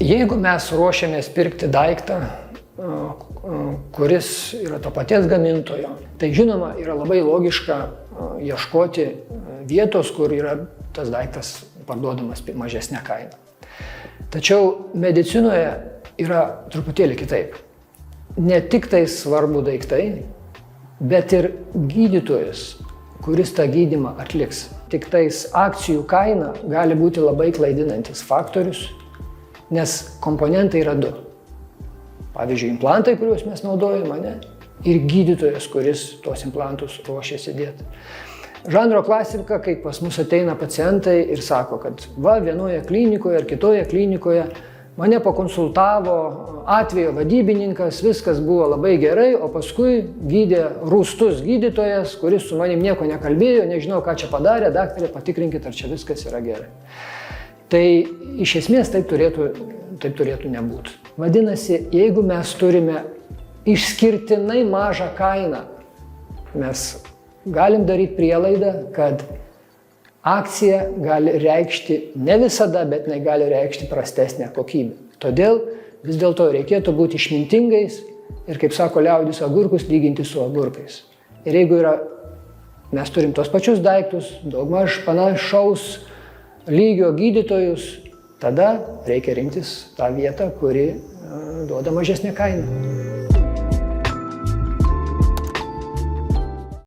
Jeigu mes ruošiamės pirkti daiktą, kuris yra to paties gamintojo, tai žinoma yra labai logiška ieškoti vietos, kur yra tas daiktas parduodamas mažesnė kaina. Tačiau medicinoje yra truputėlį kitaip. Ne tik tai svarbu daiktai, bet ir gydytojas, kuris tą gydymą atliks. Tik tais akcijų kaina gali būti labai klaidinantis faktorius, nes komponentai yra du. Pavyzdžiui, implantai, kuriuos mes naudojame, ir gydytojas, kuris tuos implantus ruošiasi dėti. Žanro klasika, kai pas mus ateina pacientai ir sako, kad vienoje klinikoje ar kitoje klinikoje mane pakonsultavo atvejo vadybininkas, viskas buvo labai gerai, o paskui gydė rūstus gydytojas, kuris su manim nieko nekalbėjo, nežinau, ką čia padarė, daktarė, patikrinkit, ar čia viskas yra gerai. Tai iš esmės taip turėtų nebūti. Vadinasi, jeigu mes turime išskirtinai mažą kainą, mes galim daryti prielaidą, kad akcija gali reikšti ne visada, bet jinai gali reikšti prastesnę kokybę. Todėl vis dėlto reikėtų būti išmintingais ir, kaip sako liaudis, agurkus lyginti su agurkais. Ir jeigu mes turim tos pačius daiktus, daugmaž panašaus lygio gydytojus, tada reikia rinktis tą vietą, kuri duoda mažesnę kainą.